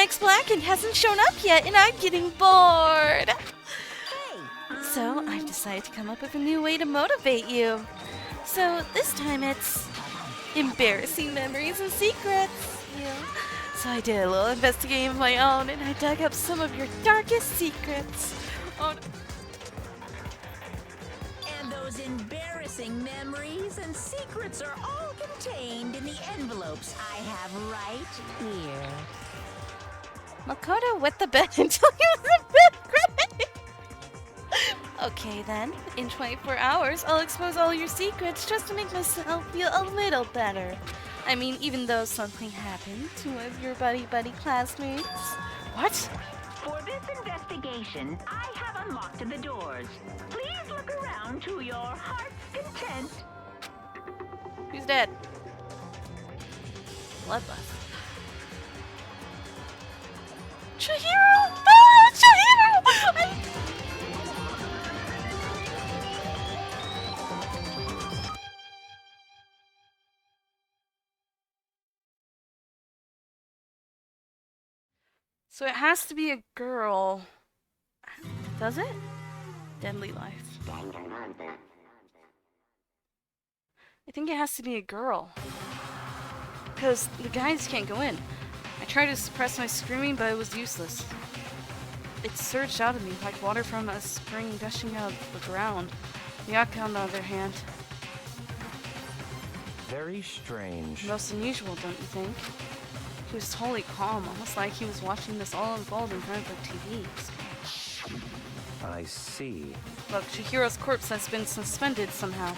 Mike's black and hasn't shown up yet, and I'm getting bored. So I've decided to come up with a new way to motivate you. So this time it's embarrassing memories and secrets. Yeah. So I did a little investigating of my own, and I dug up some of your darkest secrets. Oh, no. And those embarrassing memories and secrets are all contained in the envelopes I have right here. Makoto wet the bed until he was in fifth grade. Okay then, in 24 hours, I'll expose all your secrets just to make myself feel a little better. I mean, even though something happened to one of your buddy classmates. What? For this investigation, I have unlocked the doors. Please look around to your heart's content. Who's dead? Bloodlust. Chihiro! Ah, Chihiro! So it has to be a girl. Does it? Deadly Life. I think it has to be a girl. Because the guys can't go in. I tried to suppress my screaming, but it was useless. It surged out of me like water from a spring gushing out of the ground. Miyake, on the other hand. Very strange. Most unusual, don't you think? He was totally calm, almost like he was watching this all unfold in front of the TV. I see. Look, Chihiro's corpse has been suspended somehow.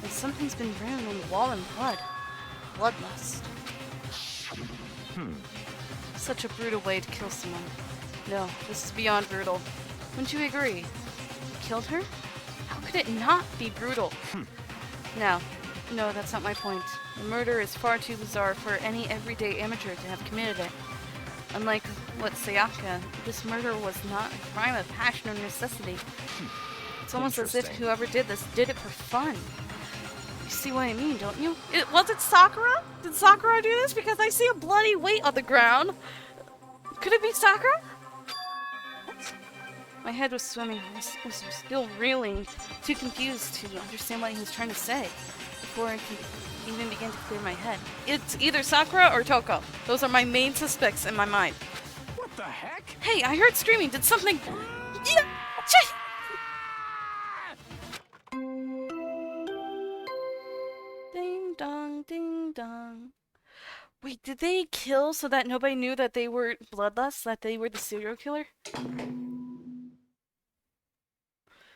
And something's been written on the wall in blood. Bloodlust. Such a brutal way to kill someone. No, this is beyond brutal. Wouldn't you agree? You killed her? How could it not be brutal? No, that's not my point. The murder is far too bizarre for any everyday amateur to have committed it. Unlike what Sayaka, this murder was not a crime of passion or necessity. It's almost as if whoever did this did it for fun. You see what I mean, don't you? Was it Sakura? Did Sakura do this? Because I see a bloody weight on the ground. Could it be Sakura? What? My head was swimming. I was still reeling, too confused to understand what he was trying to say before I could even begin to clear my head. It's either Sakura or Toko. Those are my main suspects in my mind. What the heck? Hey, I heard screaming. Did something... Yeah! Ding dong, ding dong. Wait, did they kill so that nobody knew that they were bloodlust? That they were the serial killer?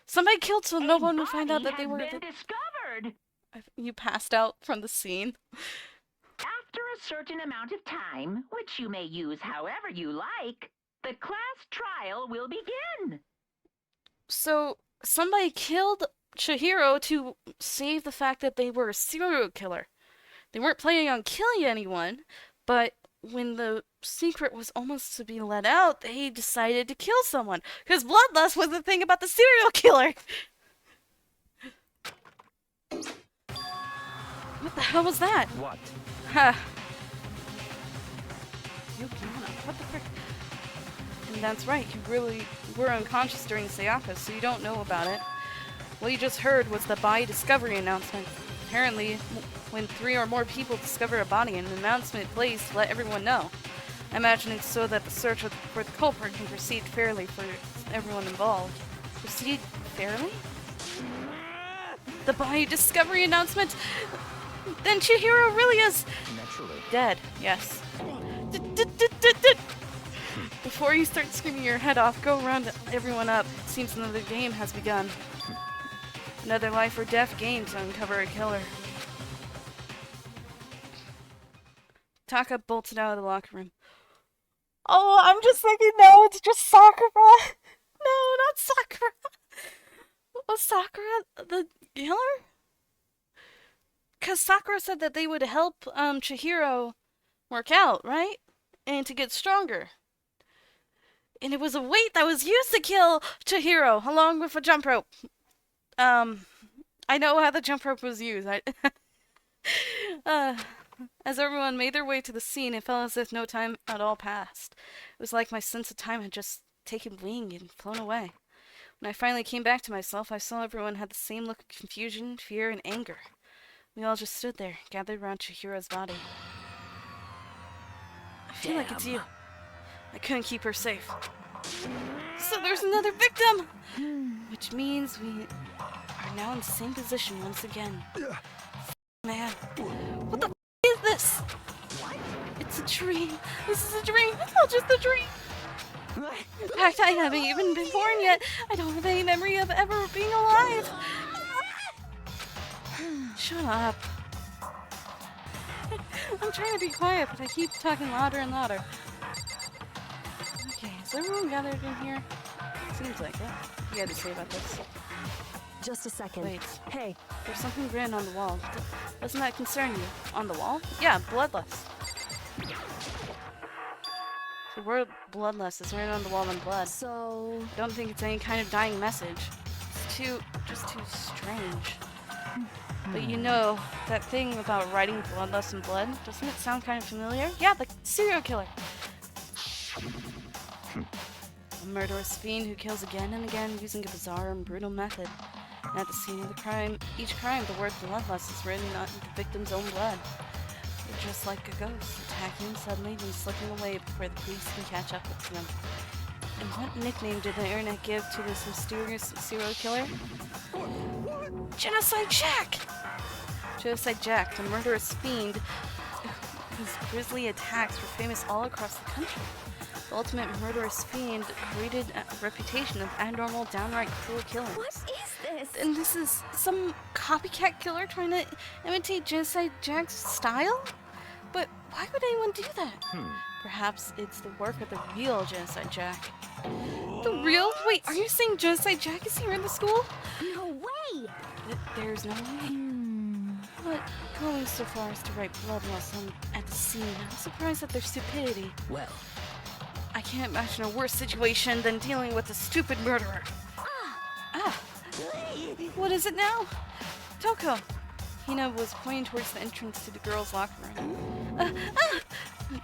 Somebody killed so no one would find out that they were discovered. You passed out from the scene. After a certain amount of time, which you may use however you like, the class trial will begin. So, somebody killed Chihiro to save the fact that they were a serial killer. They weren't planning on killing anyone, but when the secret was almost to be let out, they decided to kill someone. Because bloodlust was the thing about the serial killer! What the hell was that? What? Huh. Yukiana, what the frick? And that's right, you really were unconscious during Sayaka, so you don't know about it. What you just heard was the body discovery announcement. Apparently, when 3 or more people discover a body, an announcement plays to let everyone know. I imagine it's so that the search for the culprit can proceed fairly for everyone involved. Proceed fairly? The body discovery announcement? Then Chihiro really is... Naturally. Dead, yes. Before you start screaming your head off, go round everyone up. It seems another game has begun. Another life or death game to uncover a killer. Taka bolted out of the locker room. Oh, I'm just thinking, no, it's just Sakura. No, not Sakura. Was Sakura the killer? Because Sakura said that they would help Chihiro work out, right? And to get stronger. And it was a weight that was used to kill Chihiro, along with a jump rope. I know how the jump rope was used. As everyone made their way to the scene, it felt as if no time at all passed. It was like my sense of time had just taken wing and flown away. When I finally came back to myself, I saw everyone had the same look of confusion, fear, and anger. We all just stood there, gathered around Chihiro's body. I feel like it's you. I couldn't keep her safe. So there's another victim! Which means we are now in the same position once again. Man, what the is this? What? It's a dream. This is a dream. It's all just a dream. In fact, I haven't even been born yet. I don't have any memory of ever being alive. Shut up. I'm trying to be quiet, but I keep talking louder and louder. Okay, is everyone gathered in here? Seems like it. What do you have to say about this? Just a second. Wait. Hey. There's something grand on the wall. Doesn't that concern you? On the wall? Yeah, bloodless. The word bloodless is written on the wall in blood. So... Don't think it's any kind of dying message. It's just too strange. But you know, that thing about writing bloodless in blood, doesn't it sound kind of familiar? Yeah, the serial killer. A murderous fiend who kills again and again using a bizarre and brutal method. And at the scene of the crime, each crime, the word bloodless is written on the victim's own blood. They're just like a ghost, attacking suddenly, then slipping away before the police can catch up with them. And what nickname did the internet give to this mysterious serial killer? Genocide Jack! Genocide Jack, the murderous fiend whose grisly attacks were famous all across the country. The ultimate murderous fiend created a reputation of abnormal, downright cruel killings. What is this? And this is some copycat killer trying to imitate Genocide Jack's style? But why would anyone do that? Perhaps it's the work of the real Genocide Jack. The real? Wait, are you saying Genocide Jack is here in the school? No way! There's no way. But going so far as to write bloodless at the scene, I'm surprised at their stupidity. Well, I can't imagine a worse situation than dealing with a stupid murderer. What is it now? Toko! Hina was pointing towards the entrance to the girls' locker room.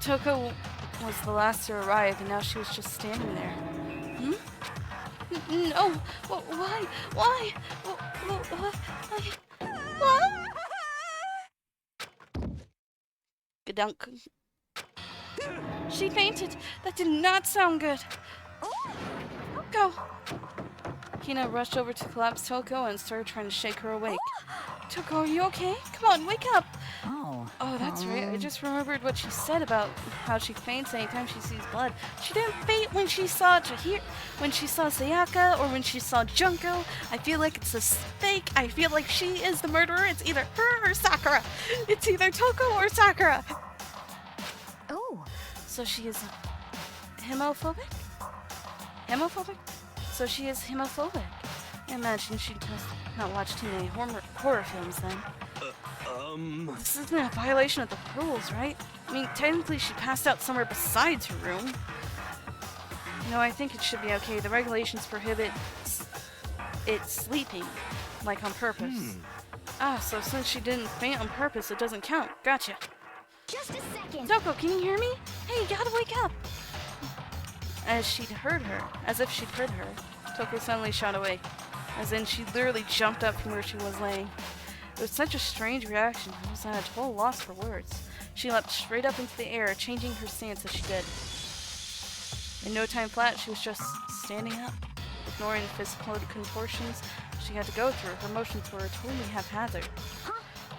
Toko was the last to arrive, and now she was just standing there. No! Why? Why? Why? Gadunk. She fainted. That did not sound good. Go. Hina rushed over to collapse Toko and started trying to shake her awake. Toko, are you okay? Come on, wake up. Oh, that's right. I just remembered what she said about how she faints anytime she sees blood. She didn't faint when she saw Sayaka or when she saw Junko. I feel like it's a fake. I feel like she is the murderer. It's either her or Sakura. It's either Toko or Sakura. Oh. So she is homophobic? Homophobic? So she is homophobic. I imagine she must not watch too many horror films then. This isn't a violation of the rules, right? I mean, technically she passed out somewhere besides her room. No, I think it should be okay. The regulations prohibit it sleeping, like on purpose. So since she didn't faint on purpose, it doesn't count. Gotcha. Just a second. Toko, can you hear me? Hey, you gotta wake up. As if she'd heard her, Toko suddenly shot awake. As in, she literally jumped up from where she was laying. It was such a strange reaction. I was at a total loss for words. She leapt straight up into the air, changing her stance as she did. In no time flat, she was just standing up, ignoring the physical contortions she had to go through. Her motions were totally haphazard.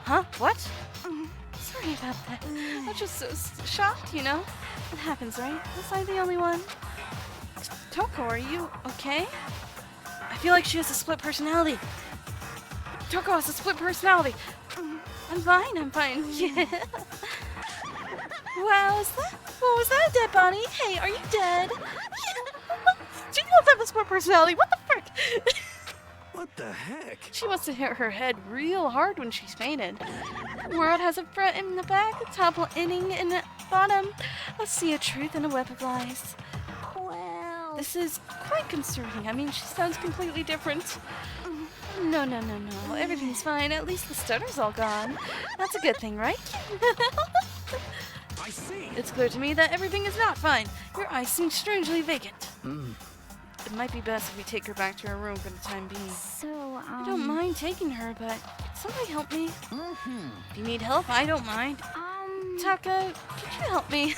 Huh? What? Sorry about that. I was just so shocked, you know? It happens, right? Was I the only one? Toko, are you okay? I feel like she has a split personality. Toko has a split personality. I'm fine. Yeah. Wow, what was that, dead body? Hey, are you dead? Do you both have a split personality? What the frick? what the heck? She must have hit her head real hard when she fainted. The world has a front and a back, a top ending and a bottom, a sea of truth and a web of lies. Well... This is quite concerning. I mean, she sounds completely different. No, no, no, no. Everything's fine. At least the stutter's all gone. That's a good thing, right? I see. It's clear to me that everything is not fine. Your eyes seem strangely vacant. It might be best if we take her back to her room for the time being. So, I don't mind taking her, but can somebody help me? If you need help, I don't mind. Taka, could you help me?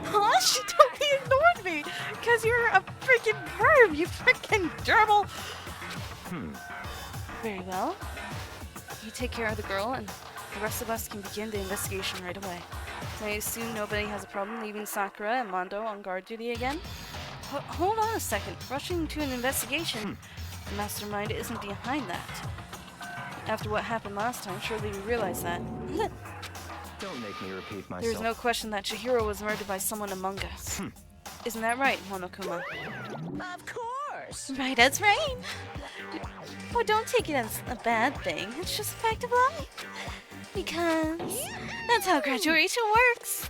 Huh? She totally ignored me! Because you're a freaking perv, you freaking gerbil! Very well. You take care of the girl, and the rest of us can begin the investigation right away. I assume nobody has a problem leaving Sakura and Mondo on guard duty again? Hold on a second. Rushing to an investigation? The mastermind isn't behind that. After what happened last time, surely you realize that. Don't make me repeat myself. There's no question that Chihiro was murdered by someone among us. Isn't that right, Monokuma? Of course. Right as rain. Oh, don't take it as a bad thing. It's just a fact of life. Because that's how graduation works.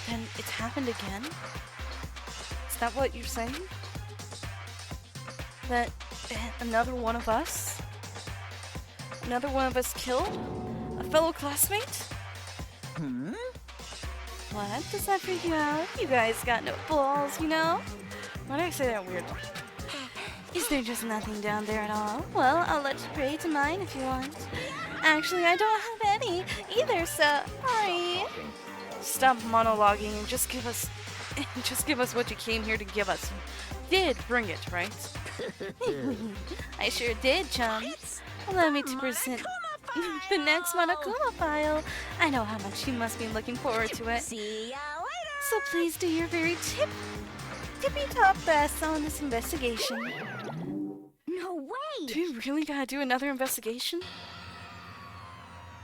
Then it's happened again? Is that what you're saying? That another one of us? Another one of us killed? A fellow classmate? What? Does that freak you out? You guys got no balls, you know? Why did I say that weird? Is there just nothing down there at all? Well, I'll let you pray to mine if you want. Actually, I don't have any either, so sorry. Stop monologuing and just give us what you came here to give us. You did bring it, right? I sure did, chum. Allow me to present the next Monokuma file. I know how much you must be looking forward to it. see ya later. So please do your very tippy-top best on this investigation. No way. Do you really gotta do another investigation?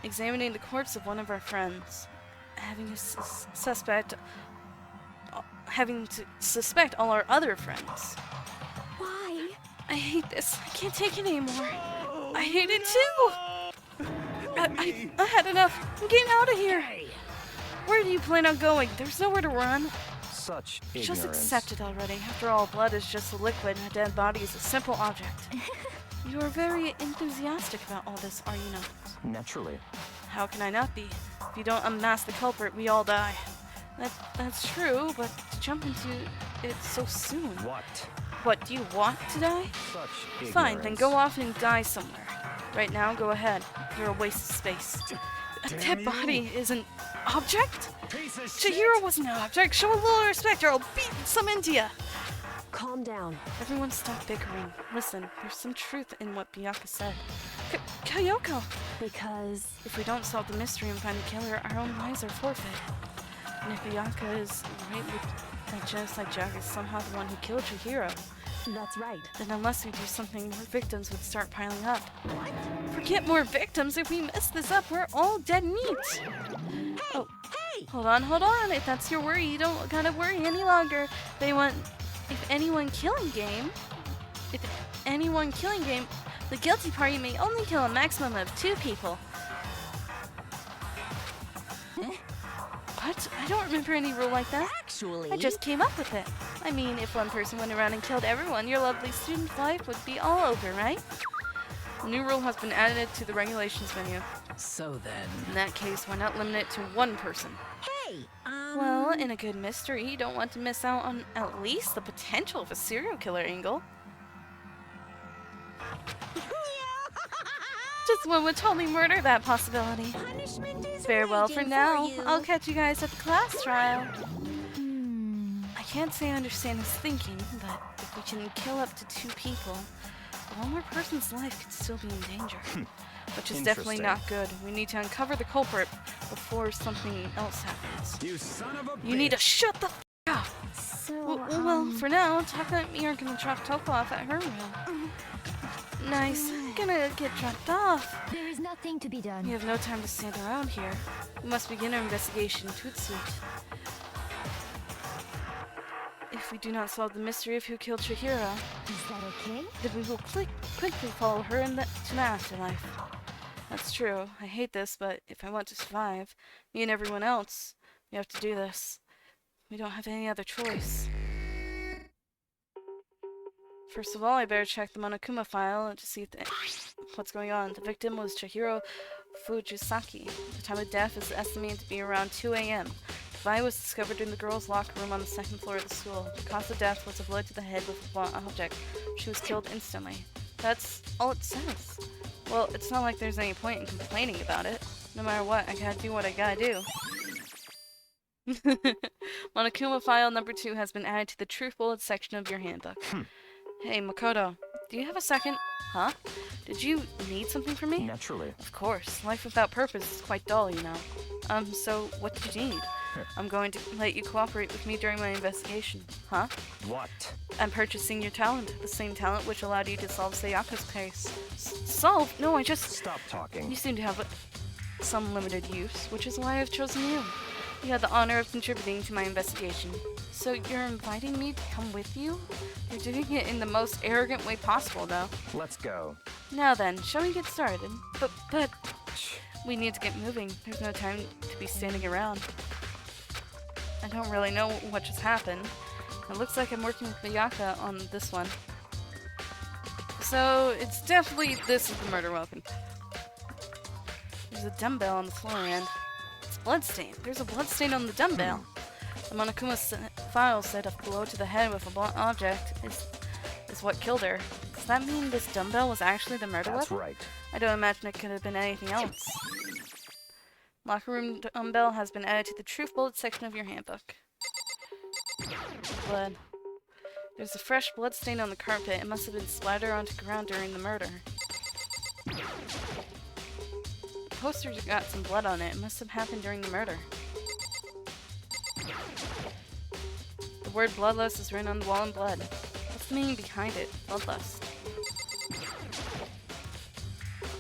Examining the corpse of one of our friends. Having to suspect all our other friends. Why? I hate this. I can't take it anymore. I hate it too. I had enough. I'm getting out of here. Where do you plan on going? There's nowhere to run. Such ignorance. Just accept it already. After all, blood is just a liquid and a dead body is a simple object. You are very enthusiastic about all this, are you not? Naturally. How can I not be? If you don't unmask the culprit, we all die. That's true, but to jump into it so soon. What? What, do you want to die? Such ignorance. Fine, then go off and die somewhere. Right now, go ahead. You're a waste of space. A dead body is an object? Chihiro was an object. Show a little respect or I'll beat some into ya. Calm down. Everyone stop bickering. Listen, there's some truth in what Byakuya said. Kyoko! Because If we don't solve the mystery and find the killer, our own lives are forfeit. And if Byakuya is right with that Genocide Jack is somehow the one who killed Chihiro, that's right. then unless we do something, more victims would start piling up. Forget more victims. If we mess this up, we're all dead meat. Oh, hold on. If that's your worry, you don't gotta worry any longer. If anyone killing game, the guilty party may only kill a maximum of 2 people. What? I don't remember any rule like that. Actually, I just came up with it. I mean, if one person went around and killed everyone, your lovely student life would be all over, right? A new rule has been added to the regulations menu. so then. In that case, why not limit it to 1 person? Hey, Well, in a good mystery, you don't want to miss out on at least the potential of a serial killer angle. Just one would totally murder that possibility. punishment is Farewell for waiting now. you. I'll catch you guys at the class trial. I can't say I understand his thinking, but if we can kill up to 2 people, one more person's life could still be in danger. Which is definitely not good. We need to uncover the culprit before something else happens. You son of a You need to shut the f up! So, Well, for now, Taka and me are gonna drop Toko off at her room. Nice. I'm gonna get dropped off. there is nothing to be We done. have no time to stand around here. We must begin our investigation Tootsuit. If we do not solve the mystery of who killed Chihiro, Is that okay? then we will quickly follow her to the afterlife. That's true. I hate this, but if I want to survive, me and everyone else, we have to do this. We don't have any other choice. First of all, I better check the Monokuma file to see what's going on. The victim was Chihiro Fujisaki. The time of death is estimated to be around 2 a.m. The body was discovered in the girls' locker room on the second floor of the school. The cause of death was a blow to the head with a blunt object. She was killed instantly. That's all it says. Well, it's not like there's any point in complaining about it. No matter what, I gotta do what I gotta do. Monokuma file number 2 has been added to the truth bullet section of your handbook. Hey, Makoto, do you have a second? Huh? Did you need something from me? Naturally. Of course. Life without purpose is quite dull, you know. So what did you need? I'm going to let you cooperate with me during my investigation. Huh? What? I'm purchasing your talent. The same talent which allowed you to solve Sayaka's case. Solve? No, I just... Stop talking. You seem to have some limited use, which is why I've chosen you. You had the honor of contributing to my investigation. So you're inviting me to come with you? You're doing it in the most arrogant way possible, though. Let's go. Now then, shall we get started? But... We need to get moving. There's no time to be standing around. I don't really know what just happened. It looks like I'm working with Miyaka on this one. So, it's definitely this is the murder weapon. There's a dumbbell on the floor and it's bloodstained. There's a bloodstain on the dumbbell. The Monokuma file said a blow to the head with a blunt object is what killed her. Does that mean this dumbbell was actually the murder That's weapon? right. I don't imagine it could have been anything else. Locker room dumbbell has been added to the truth bullet section of your handbook. Blood. There's a fresh blood stain on the carpet. It must have been splattered onto the ground during the murder. The poster got some blood on it. It must have happened during the murder. The word bloodlust is written on the wall in blood. What's the meaning behind it? Bloodlust.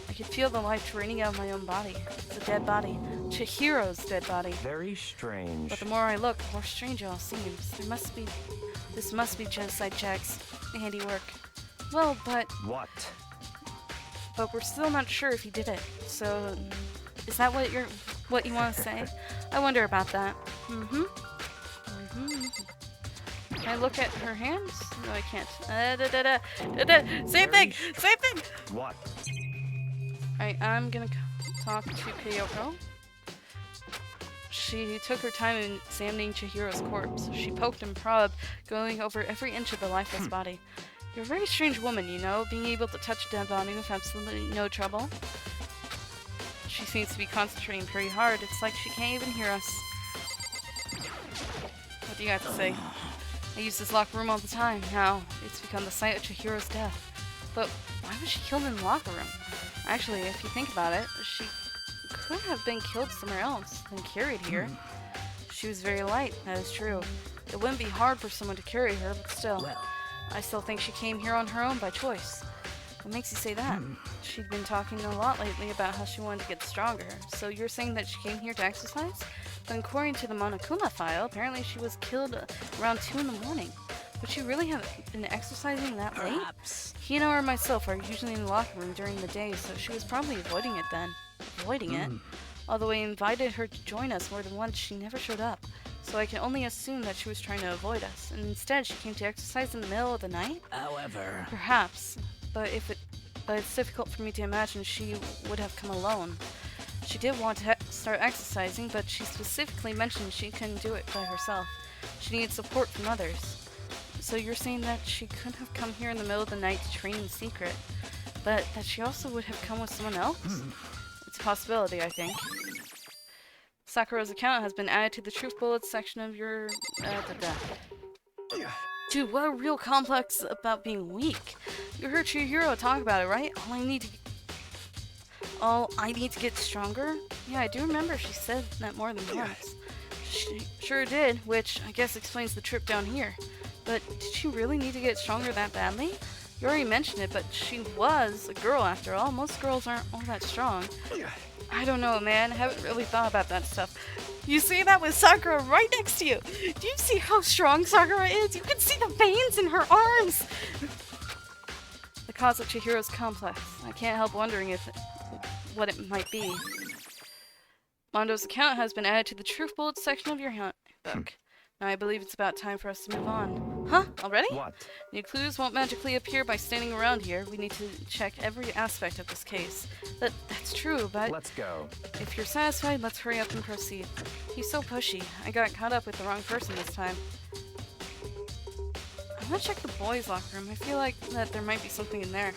I could feel the life draining out of my own body. It's a dead body. Chihiro's dead body. Very strange. But the more I look, the more strange it all seems. This must be Genocide Jack's handiwork. Well, but What? we're still not sure if he did it. So, is that what you want to say? I wonder about that. Can I look at her hands? No, I can't. Same thing! Same thing! What? Alright, I'm gonna talk to Kyoko. She took her time in examining Chihiro's corpse. She poked and probed, going over every inch of the lifeless body. You're a very strange woman, you know, being able to touch a dead body with absolutely no trouble. She seems to be concentrating pretty hard. It's like she can't even hear us. What do you have to say? I use this locker room all the time. Now, it's become the site of Chihiro's death. But why was she killed in the locker room? Actually, if you think about it, she could have been killed somewhere else than carried here. She was very light, that is true. It wouldn't be hard for someone to carry her, but still. Well. I still think she came here on her own by choice. What makes you say that? She'd been talking a lot lately about how she wanted to get stronger. So you're saying that she came here to exercise? But according to the Monokuma file, apparently she was killed around 2 in the morning. Would she really have been exercising that late? Perhaps. Hino or myself are usually in the locker room during the day, so she was probably avoiding it then. Avoiding it? Although I invited her to join us more than once, she never showed up. So I can only assume that she was trying to avoid us, and instead she came to exercise in the middle of the night? However, Perhaps, but it's difficult for me to imagine she would have come alone. She did want to start exercising, but she specifically mentioned she couldn't do it by herself. She needed support from others. So you're saying that she couldn't have come here in the middle of the night to train in secret, but that she also would have come with someone else? It's a possibility, I think. Sakura's account has been added to the truth bullets section of your... Dude, what a real complex about being weak. You heard Chihiro talk about it, right? All I need to get stronger? Yeah, I do remember she said that more than once. She sure did, which I guess explains the trip down here. But did she really need to get stronger that badly? You already mentioned it, but she was a girl after all. Most girls aren't all that strong. I don't know, man. I haven't really thought about that stuff. You see that with Sakura right next to you. Do you see how strong Sakura is? You can see the veins in her arms. The cause of Chihiro's complex. I can't help wondering what it might be. Mondo's account has been added to the truth bullets section of your handbook. Now I believe it's about time for us to move on. Huh? Already? What? New clues won't magically appear by standing around here. We need to check every aspect of this case. That's true, but Let's go. if you're satisfied, let's hurry up and proceed. He's so pushy. I got caught up with the wrong person this time. I'm gonna check the boys' locker room. I feel like that there might be something in there.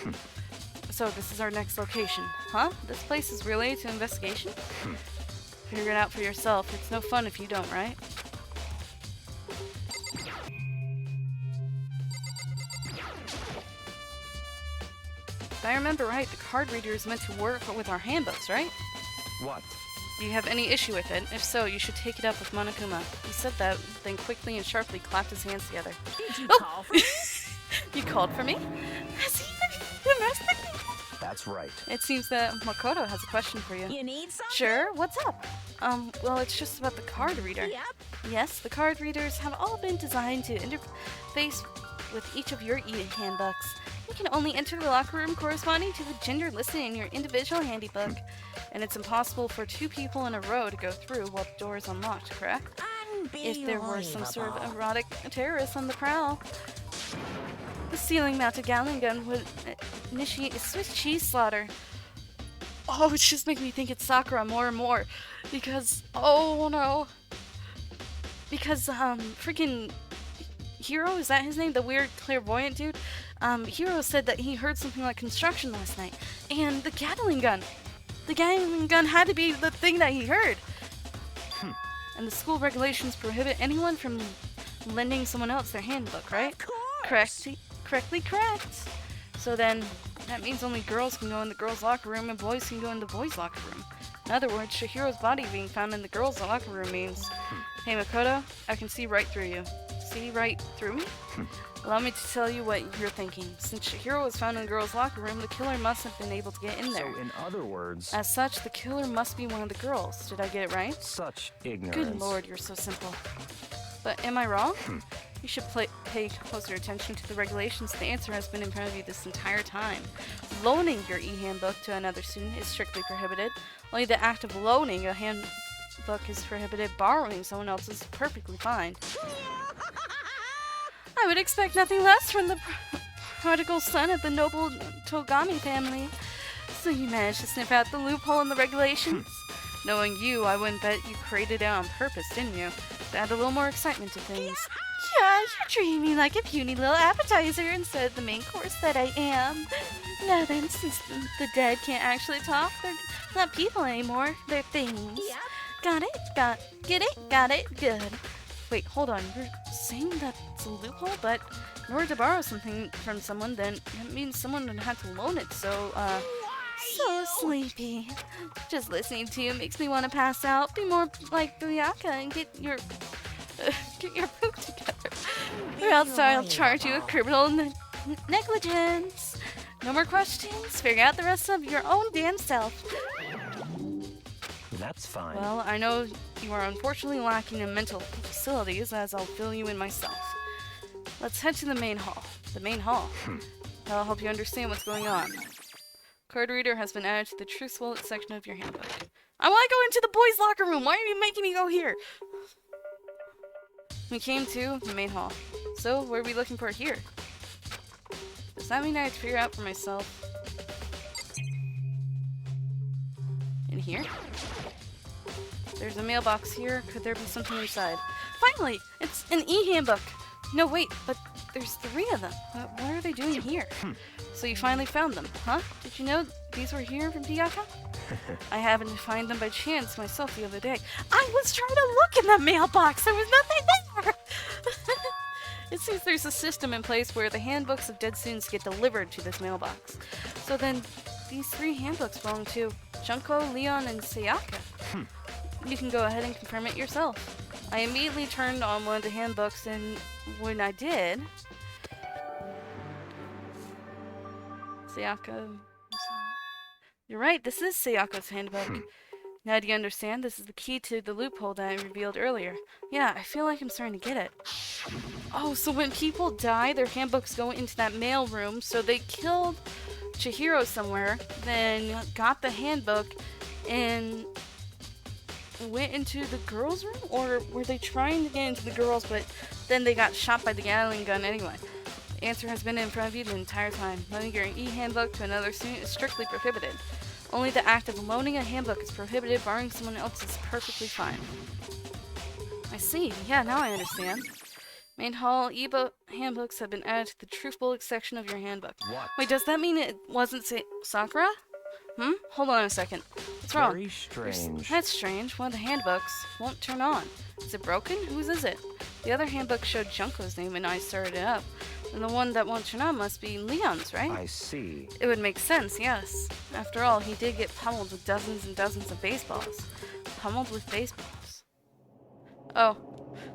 So this is our next location. Huh? This place is related to investigation? Figure it out for yourself. It's no fun if you don't, right? If I remember right, the card reader is meant to work with our handbooks, right? What? Do you have any issue with it? If so, you should take it up with Monokuma. He said that, then quickly and sharply clapped his hands together. Did you Oh! call for me? You called for me? Has he been arrested? That's right. It seems that Makoto has a question for you. You need something? Sure, what's up? Well, it's just about the card reader. Yep. Yes, the card readers have all been designed to interface with each of your handbooks. You can only enter the locker room corresponding to the gender listed in your individual handybook. And it's impossible for two people in a row to go through while the door is unlocked, correct? If there were some sort of erotic terrorist on the prowl, the ceiling-mounted Gatling gun would initiate a Swiss cheese slaughter. Oh, it's just making me think it's Sakura more and more. Because, oh no. Because, freaking Hiro, is that his name? The weird clairvoyant dude? Hiro said that he heard something like construction last night. And the Gatling gun. The Gatling gun had to be the thing that he heard. And the school regulations prohibit anyone from lending someone else their handbook, right? Correctly correct. So then, that means only girls can go in the girls' locker room and boys can go in the boys' locker room. In other words, Chihiro's body being found in the girls' locker room means, hey Makoto, I can see right through you. See right through me? Allow me to tell you what you're thinking. Since Chihiro was found in the girls' locker room, the killer must have been able to get in there. So, in other words, As such, the killer must be one of the girls. Did I get it right? such ignorance. Good lord, you're so simple. But am I wrong? You should pay closer attention to the regulations. The answer has been in front of you this entire time. Loaning your e-handbook to another student is strictly prohibited. Only the act of loaning a handbook is prohibited. Borrowing someone else's is perfectly fine. I would expect nothing less from the prodigal son of the noble Togami family. So you managed to sniff out the loophole in the regulations? Knowing you, I wouldn't bet you created it on purpose, didn't you? To add a little more excitement to things. Yeah, you're treating me like a puny little appetizer instead of the main course that I am. Now then, since the dead can't actually talk, they're not people anymore. They're things. Yep. Got it? Get it? Got it? Good. Wait, hold on. You're saying that's a loophole? But in order to borrow something from someone, then that means someone would have to loan it, so, So sleepy. Just listening to you makes me want to pass out. Be more like Buyaka and get your poop together. Or else I'll charge you with criminal negligence. No more questions. Figure out the rest of your own damn self. That's fine. Well, I know you are unfortunately lacking in mental facilities, as I'll fill you in myself. Let's head to the main hall. The main hall. That'll help you understand what's going on. Card reader has been added to the Truth Wallet section of your handbook. I want to go into the boys' locker room! Why are you making me go here? We came to the main hall. So, what are we looking for here? Does that mean I have to figure out for myself? In here? There's a mailbox here. Could there be something inside? Finally! It's an e-handbook! No, wait, but there's 3 of them. What are they doing here? So you finally found them, huh? Did you know these were here from Biyaka? I happened to find them by chance myself the other day. I was trying to look in the mailbox! There was nothing there! It seems there's a system in place where the handbooks of dead students get delivered to this mailbox. So then, these 3 handbooks belong to Junko, Leon, and Sayaka. You can go ahead and confirm it yourself. I immediately turned on one of the handbooks, and when I did... Sayaka... You're right, this is Sayaka's handbook. Now do you understand? This is the key to the loophole that I revealed earlier. Yeah, I feel like I'm starting to get it. Oh, so when people die, their handbooks go into that mail room, so they killed Chihiro somewhere, then got the handbook, and went into the girls' room? Or were they trying to get into the girls, but then they got shot by the Gatling gun anyway? The answer has been in front of you the entire time. Loaning your e-handbook to another student is strictly prohibited. Only the act of loaning a handbook is prohibited, borrowing someone else is perfectly fine. I see. Yeah, now I understand. Main hall e-book handbooks have been added to the truth bullet section of your handbook. What? Wait, does that mean it wasn't Sakura? Hold on a second. What's wrong? Very strange. That's strange. One of the handbooks won't turn on. Is it broken? Whose is it? The other handbook showed Junko's name and I started it up. And the one that won't turn on must be Leon's, right? I see. It would make sense, yes. After all, he did get pummeled with dozens and dozens of baseballs. Pummeled with baseballs. Oh.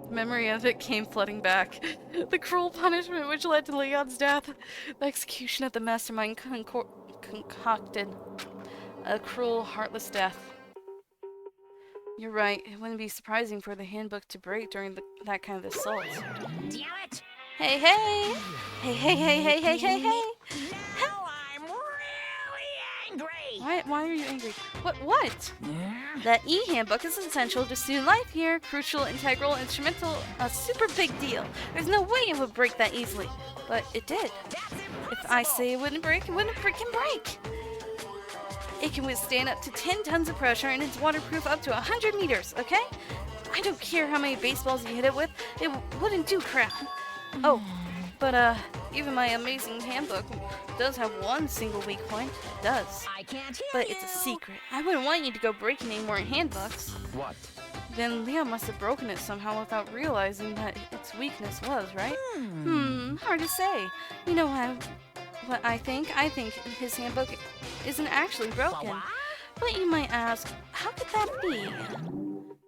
The memory of it came flooding back. The cruel punishment which led to Leon's death. The execution of the mastermind concocted a cruel, heartless death. You're right. It wouldn't be surprising for the handbook to break during that kind of assault. Damn it! Hey, hey! Hey, hey, hey, hey, hey, hey, hey! Now I'm really angry! Why are you angry? What? That e-handbook is essential to student life here. Crucial, integral, instrumental, a super big deal. There's no way it would break that easily. But it did. If I say it wouldn't break, it wouldn't freaking break! It can withstand up to 10 tons of pressure and it's waterproof up to 100 meters, okay? I don't care how many baseballs you hit it with, it wouldn't do crap. Oh, but even my amazing handbook does have one single weak point. It does. I can't hear But you. it's a secret. I wouldn't want you to go breaking any more handbooks. What? Then Leo must have broken it somehow without realizing that its weakness was, right? Hard to say. You know what I think? I think his handbook isn't actually broken. What? But you might ask, how could that be?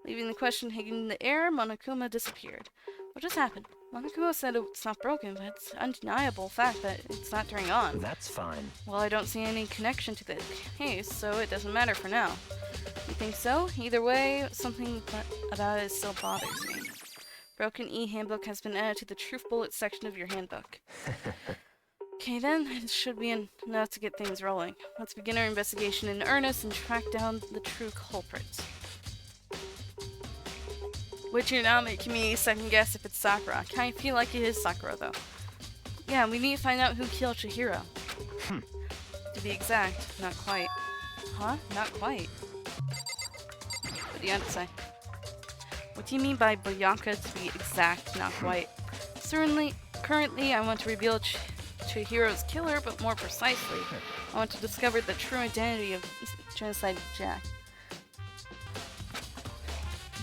Leaving the question hanging in the air, Monokuma disappeared. What just happened? Monokuma said it's not broken, but it's undeniable fact that it's not turning on. That's fine. Well, I don't see any connection to the case, so it doesn't matter for now. You think so? Either way, something about it still bothers me. Broken e-handbook has been added to the truth bullet section of your handbook. Okay then, it should be enough to get things rolling. Let's begin our investigation in earnest and track down the true culprits. Which you're now making me second guess if it's Sakura. I kind of feel like it is Sakura though. Yeah, we need to find out who killed Chihiro. To be exact, not quite. Huh? Not quite. What do you have to say? What do you mean by Bianca to be exact, not quite? Certainly, currently I want to reveal Chihiro's killer, but more precisely, I want to discover the true identity of Genocide Jack.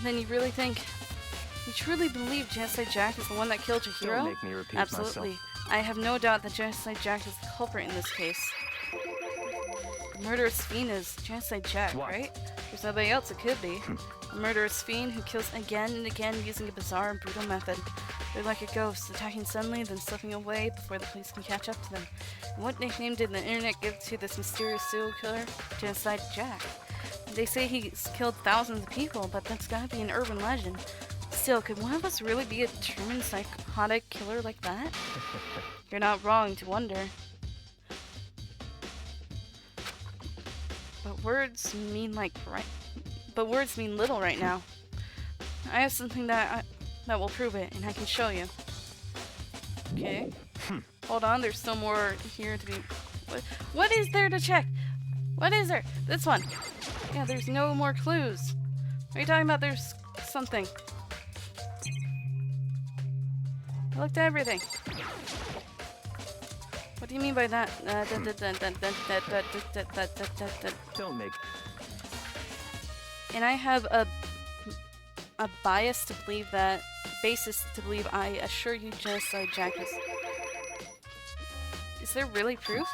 Then you really think, you truly believe Genocide Jack is the one that killed Chihiro? Don't make me repeat Absolutely. myself. I have no doubt that Genocide Jack is the culprit in this case. The murderous fiend is Genocide Jack, What? right? There's nobody else it could be. A murderous fiend who kills again and again using a bizarre and brutal method. They're like a ghost, attacking suddenly, then slipping away before the police can catch up to them. And what nickname did the internet give to this mysterious serial killer? Genocide Jack. They say he's killed thousands of people, but that's gotta be an urban legend. Still, could one of us really be a determined psychotic killer like that? You're not wrong to wonder. But words mean little right now. I have something that will prove it, and I can show you. Okay. Hold on, there's still more here to be. What is there to check? What is there? This one. Yeah, there's no more clues. What are you talking about? There's something. I looked at everything. What do you mean by that? Don't make... And I have a basis to believe, I assure you Genocide Jack is... Is there really proof?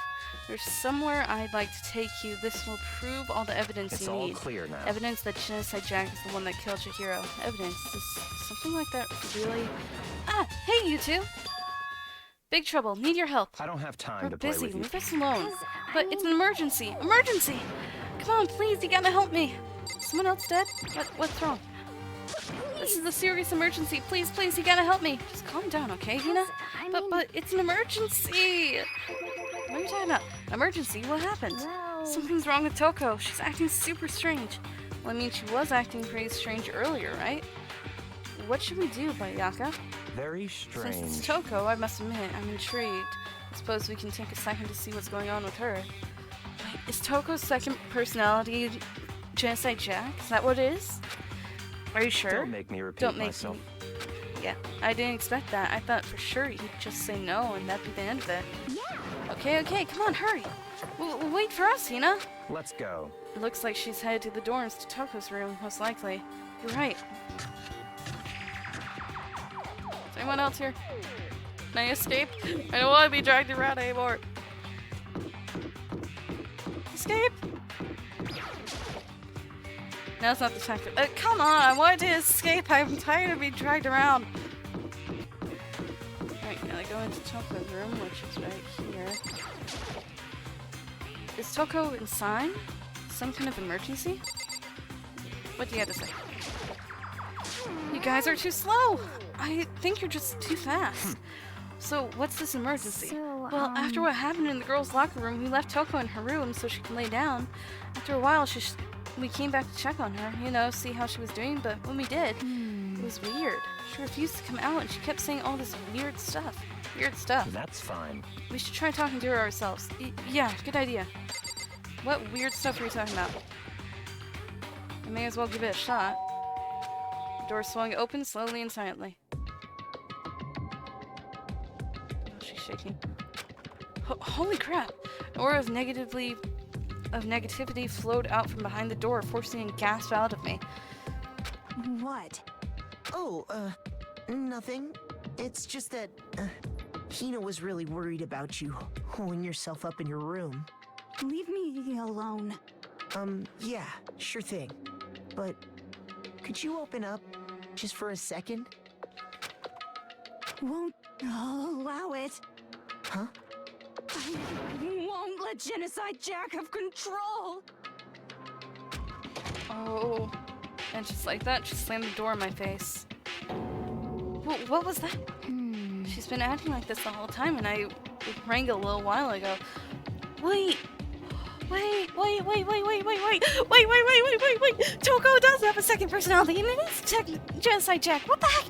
There's somewhere I'd like to take you. This will prove all the evidence It's you all need. clear now. Evidence that Genocide Jack is the one that killed Chihiro. Evidence. Is something like that really... Ah! Hey, you two! Big trouble. Need your help. I don't have time We're to play busy. with you. Leave us alone. Guys, But it's an emergency. Emergency! Come on, please. You gotta help me. Someone else dead? What's wrong? This is a serious emergency. Please, please, you gotta help me. Just calm down, okay, Hina? But it's an emergency. What are you talking about? Emergency? What happened? Well, Something's wrong with Toko. She's acting super strange. Well, I mean, she was acting pretty strange earlier, right? What should we do, Bayaka? Very Since it's strange. Toko, I must admit, I'm intrigued. I suppose we can take a second to see what's going on with her. Wait, is Toko's second personality Genocide Jack? Is that what it is? Are you sure? Don't make me repeat Don't make myself. me. Yeah, I didn't expect that. I thought for sure he'd just say no and that'd be the end of it. Yeah. Okay, come on, hurry. Wait for us, Hina. Let's go. It looks like she's headed to the dorms to Toko's room, most likely. You're right. Is anyone else here? Can I escape? I don't want to be dragged around anymore. Escape! Now's not the time for. Come on! I wanted to escape. I'm tired of being dragged around. Alright, gotta go into Toko's room, which is right here. Is Toko inside? Some kind of emergency? What do you have to say? You guys are too slow! I think you're just too fast. So, what's this emergency? So, Well, after what happened in the girls' locker room, we left Toko in her room so she could lay down. After a while, we came back to check on her, you know, see how she was doing, but when we did, it was weird. She refused to come out and she kept saying all this weird stuff. Weird stuff. That's fine. We should try talking to her ourselves. Yeah, good idea. What weird stuff are you talking about? I may as well give it a shot. The door swung open slowly and silently. Oh, she's shaking. Holy crap! An aura of negativity flowed out from behind the door, forcing a gasp out of me. What? Oh, nothing. It's just that, Hina was really worried about you holding yourself up in your room. Leave me alone. Yeah, sure thing. But could you open up just for a second? Won't allow it. Huh? I won't let Genocide Jack have control. Oh. And just like that, she slammed the door in my face. What was that? She's been acting like this the whole time, and I rang a little while ago. Wait! Toko does have a second personality, and it is Genocide Jack. What the heck?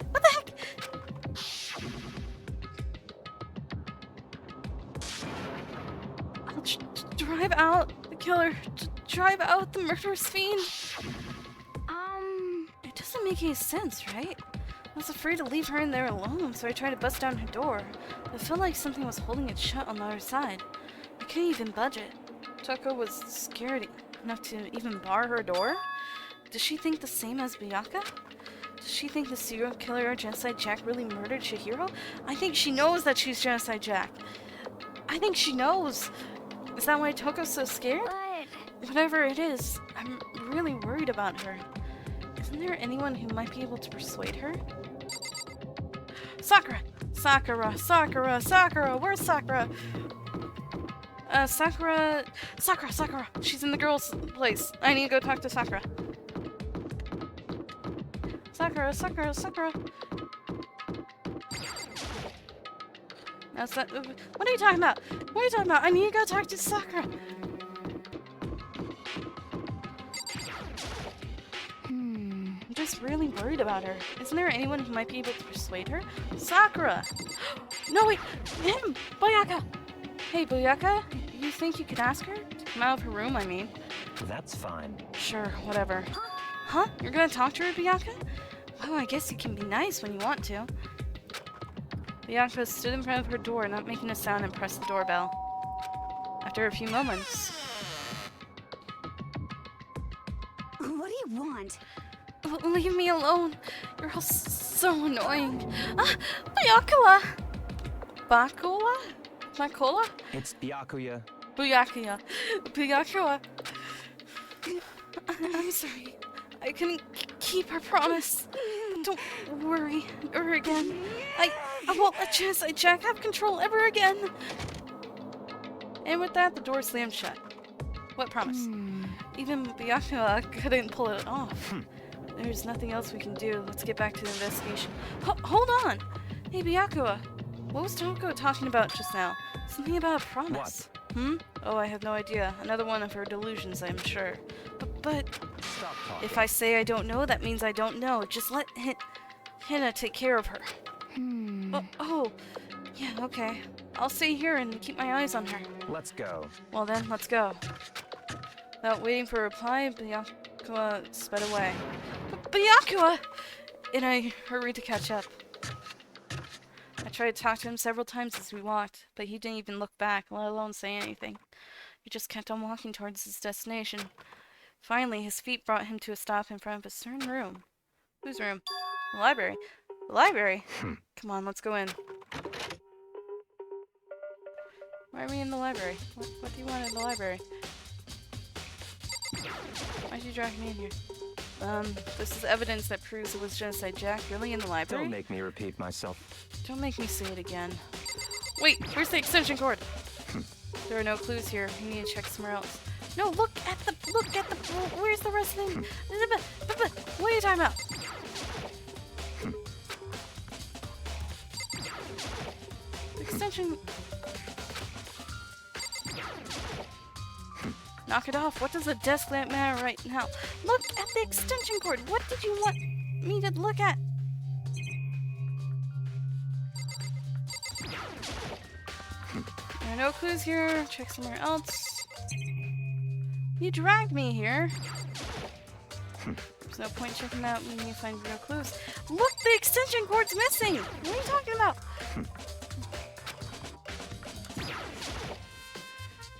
I'll drive out the killer. Drive out the murderous fiend. It doesn't make any sense, right? I was afraid to leave her in there alone, so I tried to bust down her door. It felt like something was holding it shut on the other side. I couldn't even budge it. Toko was scared enough to even bar her door? Does she think the same as Bayaka? Does she think the serial killer Genocide Jack really murdered Chihiro? I think she knows that she's Genocide Jack. I think she knows. Is that why Toko's so scared? But Whatever it is, I'm really worried about her. Isn't there anyone who might be able to persuade her? Sakura! Where's Sakura? Sakura! She's in the girls' place. I need to go talk to Sakura. Sakura! That's that. What are you talking about? I need to go talk to Sakura. I'm just really worried about her. Isn't there anyone who might be able to persuade her? Sakura! No, wait! Him! Bayaka! Hey, Bayaka, you think you could ask her to come out of her room, I mean? That's fine. Sure, whatever. Huh? You're gonna talk to her, Bayaka? Well, I guess you can be nice when you want to. Bayaka stood in front of her door, not making a sound, and pressed the doorbell. After a few moments... what do you want? Leave me alone. You're all so annoying. Bayakula! Bakola? It's Byakuya. Byakuya. I'm sorry. I couldn't keep our promise. Don't worry ever again. I won't let Genocide Jack have control ever again. And with that, the door slammed shut. What promise? Even Byakuya couldn't pull it off. There's nothing else we can do. Let's get back to the investigation. Hold on! Hey, Byakuya. What was Toko talking about just now? Something about a promise. Oh, I have no idea. Another one of her delusions, I'm sure. But... Stop talking. If I say I don't know, that means I don't know. Just let Hina take care of her. Oh, yeah, okay. I'll stay here and keep my eyes on her. Let's go. Well then, let's go. Without waiting for a reply, Byakuya sped away. Byakuya! And I hurried to catch up. I tried to talk to him several times as we walked, but he didn't even look back, let alone say anything. He just kept on walking towards his destination. Finally, his feet brought him to a stop in front of a certain room. Whose room? The library. The library? Come on, let's go in. Why are we in the library? What do you want in the library? Why'd you drag me in here? This is evidence that proves it was Genocide Jack really in the library? Don't make me repeat myself. Don't make me say it again. Wait, where's the extension cord? There are no clues here. We need to check somewhere else. No, look at the, where's the rest of them? What are you talking about? The extension... Knock it off. What does the desk lamp matter right now? Look at the extension cord. What did you want me to look at? There are no clues here. Check somewhere else. You dragged me here. There's no point checking out when you find real clues. Look, the extension cord's missing. What are you talking about?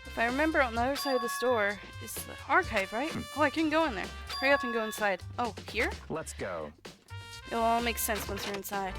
If I remember, on the other side of this door is the archive, right? Oh, I can go in there. Hurry up and go inside. Oh, here? Let's go. It'll all make sense once you're inside.